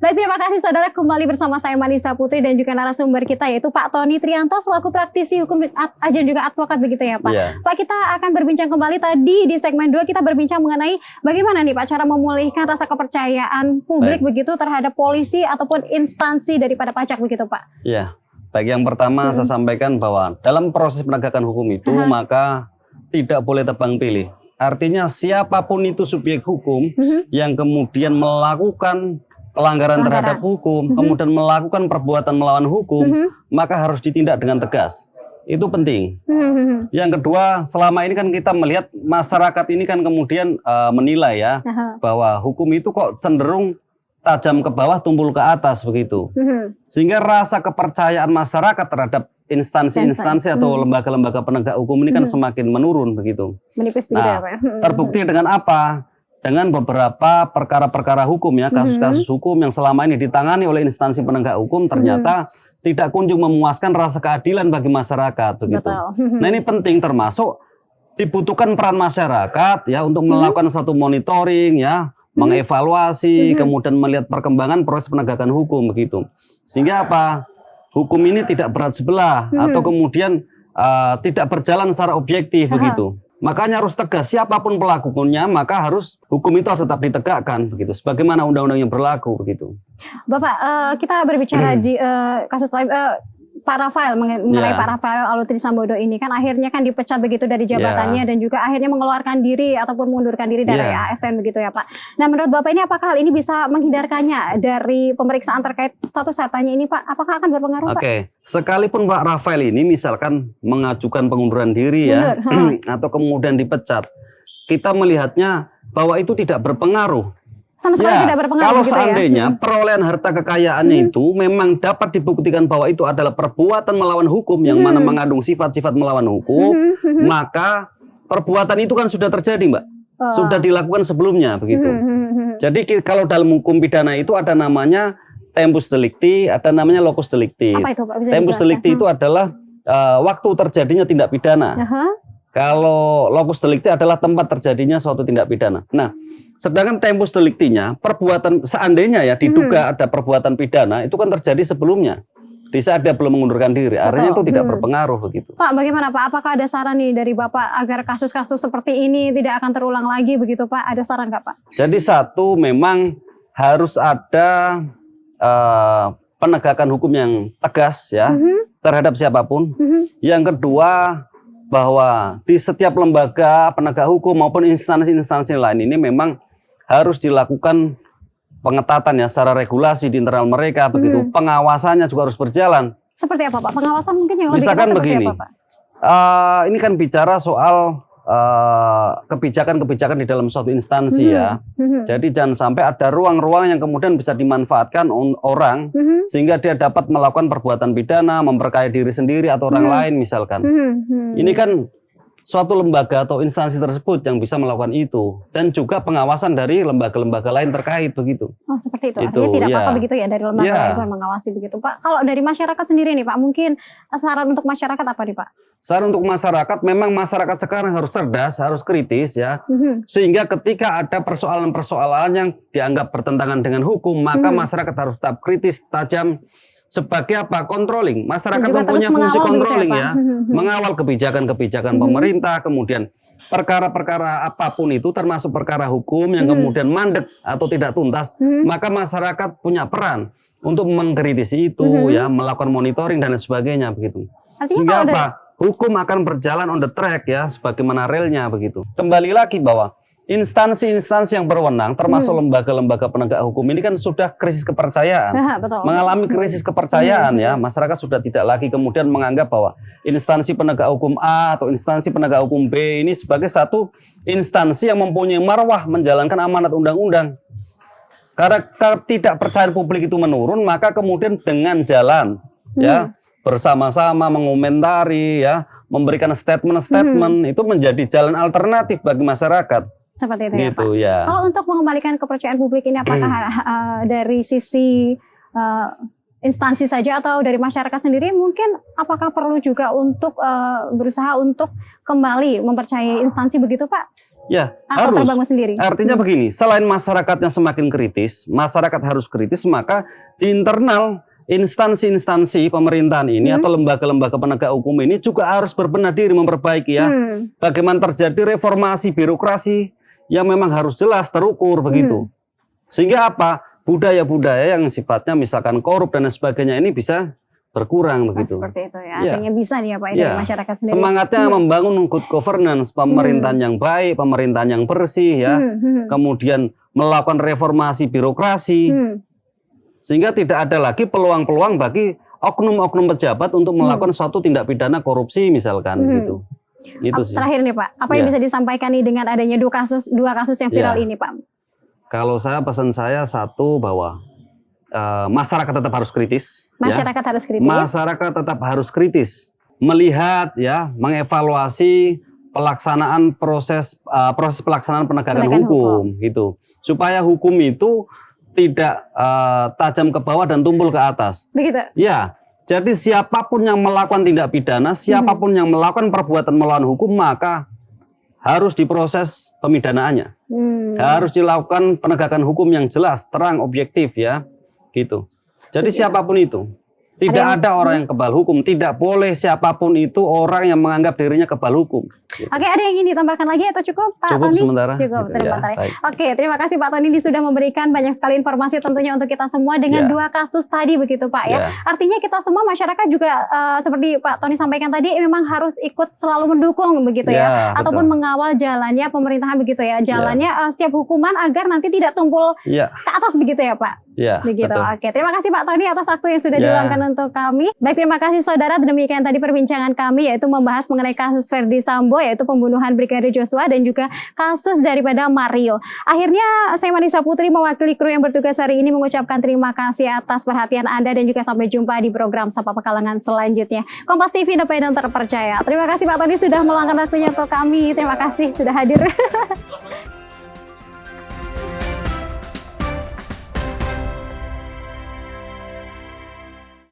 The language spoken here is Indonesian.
Baik, terima kasih saudara, kembali bersama saya Manisa Putri dan juga narasumber kita yaitu Pak Tony Trianto selaku praktisi hukum dan juga advokat begitu ya Pak. Yeah. Pak, kita akan berbincang kembali tadi di segmen 2 kita berbincang mengenai bagaimana nih Pak cara memulihkan rasa kepercayaan publik begitu terhadap polisi ataupun instansi daripada pajak begitu Pak. Iya. Baik, yang pertama saya sampaikan bahwa dalam proses penegakan hukum itu maka tidak boleh tebang pilih. Artinya siapapun itu subjek hukum yang kemudian melakukan pelanggaran terhadap hukum, kemudian melakukan perbuatan melawan hukum, maka harus ditindak dengan tegas. Itu penting. Yang kedua, selama ini kan kita melihat masyarakat ini kan kemudian menilai ya bahwa hukum itu kok cenderung tajam ke bawah, tumpul ke atas begitu. Sehingga rasa kepercayaan masyarakat terhadap instansi-instansi atau lembaga-lembaga penegak hukum ini kan semakin menurun begitu. Menipis begitu ya Pak. Terbukti dengan apa? Dengan beberapa perkara-perkara hukum ya, kasus-kasus hukum yang selama ini ditangani oleh instansi penegak hukum ternyata tidak kunjung memuaskan rasa keadilan bagi masyarakat begitu. Nah, ini penting, termasuk dibutuhkan peran masyarakat ya untuk melakukan satu monitoring ya, mengevaluasi, kemudian melihat perkembangan proses penegakan hukum begitu. Sehingga apa? Hukum ini tidak berat sebelah atau kemudian tidak berjalan secara objektif begitu. Makanya harus tegas, siapapun pelakunya maka harus hukum itu harus tetap ditegakkan begitu, sebagaimana undang-undang yang berlaku begitu. Bapak, kita berbicara di kasus lain, Pak Rafael mengenai Pak Rafael Alun Trisambodo ini kan akhirnya kan dipecat begitu dari jabatannya dan juga akhirnya mengeluarkan diri ataupun mengundurkan diri dari ASN begitu ya Pak. Nah, menurut Bapak ini apakah hal ini bisa menghindarkannya dari pemeriksaan terkait status hartanya ini Pak? Apakah akan berpengaruh Pak? Oke, sekalipun Pak Rafael ini misalkan mengajukan pengunduran diri ya atau kemudian dipecat, kita melihatnya bahwa itu tidak berpengaruh. Sama sekali tidak berpengaruh. Kalau gitu seandainya perolehan harta kekayaannya itu memang dapat dibuktikan bahwa itu adalah perbuatan melawan hukum yang mana mengandung sifat-sifat melawan hukum, maka perbuatan itu kan sudah terjadi Mbak. Sudah dilakukan sebelumnya begitu. Jadi kalau dalam hukum pidana itu ada namanya tempus delicti, ada namanya locus delicti. Apa itu Pak? Bisa tempus delicti itu adalah waktu terjadinya tindak pidana. Kalau locus delicti adalah tempat terjadinya suatu tindak pidana. Nah, sedangkan tempus delictinya, perbuatan seandainya ya diduga ada perbuatan pidana, itu kan terjadi sebelumnya. Di saat dia belum mengundurkan diri, artinya itu tidak berpengaruh begitu. Pak, bagaimana Pak? Apakah ada saran nih dari Bapak agar kasus-kasus seperti ini tidak akan terulang lagi begitu Pak? Ada saran nggak Pak? Jadi satu, memang harus ada penegakan hukum yang tegas ya terhadap siapapun. Yang kedua, bahwa di setiap lembaga penegak hukum maupun instansi-instansi lain ini memang harus dilakukan pengetatan ya secara regulasi di internal mereka begitu. Pengawasannya juga harus berjalan. Seperti apa Pak? Pengawasan mungkin yang lebih misalkan ketat begini, apa, Pak? Ini kan bicara soal kebijakan-kebijakan di dalam suatu instansi ya. Jadi jangan sampai ada ruang-ruang yang kemudian bisa dimanfaatkan orang sehingga dia dapat melakukan perbuatan pidana, memperkaya diri sendiri atau orang lain misalkan. Ini kan suatu lembaga atau instansi tersebut yang bisa melakukan itu, dan juga pengawasan dari lembaga-lembaga lain terkait begitu. Oh, seperti itu. Artinya tidak apa-apa begitu ya dari lembaga lain mengawasi begitu Pak. Kalau dari masyarakat sendiri nih Pak, mungkin saran untuk masyarakat apa nih Pak? Saran untuk masyarakat, memang masyarakat sekarang harus cerdas, harus kritis ya. Sehingga ketika ada persoalan-persoalan yang dianggap bertentangan dengan hukum, maka masyarakat harus tetap kritis, tajam. Sebagai apa? Controlling. Masyarakat mempunyai fungsi controlling ya. Mengawal kebijakan-kebijakan pemerintah, kemudian perkara-perkara apapun itu termasuk perkara hukum yang kemudian mandek atau tidak tuntas, maka masyarakat punya peran untuk mengkritisi itu ya, melakukan monitoring dan sebagainya begitu. Sehingga apa? Hukum akan berjalan on the track ya, sebagaimana relnya begitu. Kembali lagi bahwa instansi-instansi yang berwenang, termasuk lembaga-lembaga penegak hukum ini kan sudah krisis kepercayaan, mengalami krisis kepercayaan ya. Masyarakat sudah tidak lagi kemudian menganggap bahwa instansi penegak hukum A atau instansi penegak hukum B ini sebagai satu instansi yang mempunyai marwah menjalankan amanat undang-undang. Karena tidak percaya publik itu menurun, maka kemudian dengan jalan ya bersama-sama mengomentari ya, memberikan statement-statement itu menjadi jalan alternatif bagi masyarakat. Seperti itu gitu, ya Pak. Kalau untuk mengembalikan kepercayaan publik ini apakah dari sisi instansi saja atau dari masyarakat sendiri mungkin apakah perlu juga untuk berusaha untuk kembali mempercayai instansi begitu Pak? Ya, atau harus. terbangun sendiri? Artinya begini, selain masyarakatnya semakin kritis, masyarakat harus kritis, maka di internal instansi-instansi pemerintahan ini atau lembaga-lembaga penegak hukum ini juga harus berbenah diri memperbaiki ya. Bagaimana terjadi reformasi birokrasi yang memang harus jelas terukur begitu. Sehingga apa? Budaya-budaya yang sifatnya misalkan korup dan sebagainya ini bisa berkurang begitu. Seperti itu ya. Artinya bisa nih ya Pak dari masyarakat sendiri. Semangatnya membangun good governance, pemerintahan yang baik, pemerintahan yang bersih ya. Kemudian melakukan reformasi birokrasi. Sehingga tidak ada lagi peluang-peluang bagi oknum-oknum pejabat untuk melakukan suatu tindak pidana korupsi misalkan gitu. Itu sih. Terakhir nih Pak, apa yang bisa disampaikan nih dengan adanya dua kasus yang viral ini Pak? Kalau pesan saya satu bahwa masyarakat tetap harus kritis. Masyarakat harus kritis. Masyarakat tetap harus kritis melihat ya, mengevaluasi pelaksanaan proses pelaksanaan penegakan hukum gitu. Supaya hukum itu tidak tajam ke bawah dan tumpul ke atas. Begitu. Ya. Jadi siapapun yang melakukan tindak pidana, siapapun yang melakukan perbuatan melawan hukum maka harus diproses pemidanaannya. Harus dilakukan penegakan hukum yang jelas, terang, objektif ya. Gitu. Jadi siapapun itu, tidak ada orang yang kebal hukum, tidak boleh siapapun itu orang yang menganggap dirinya kebal hukum. Gitu. Oke, ada yang ingin ditambahkan lagi atau cukup Pak Tony? Sementara. Cukup, gitu, terima kasih. Oke, terima kasih Pak Tony sudah memberikan banyak sekali informasi tentunya untuk kita semua dengan dua kasus tadi begitu Pak ya. Artinya kita semua masyarakat juga seperti Pak Tony sampaikan tadi memang harus ikut selalu mendukung begitu ya, ataupun mengawal jalannya pemerintahan begitu ya, jalannya setiap hukuman agar nanti tidak tumpul ke atas begitu ya Pak. Ya, begitu. Betul. Oke, terima kasih Pak Tony atas waktu yang sudah diluangkan untuk kami. Baik, terima kasih saudara. Demikian tadi perbincangan kami yaitu membahas mengenai kasus Verdi Sambo yaitu pembunuhan Brigadir Joshua dan juga kasus daripada Mario. Akhirnya saya Manisa Putri mewakili kru yang bertugas hari ini mengucapkan terima kasih atas perhatian Anda dan juga sampai jumpa di program Sapa Pekalongan selanjutnya. Kompas TV independen terpercaya. Terima kasih Pak Tony sudah meluangkan waktunya untuk kami. Terima kasih sudah hadir.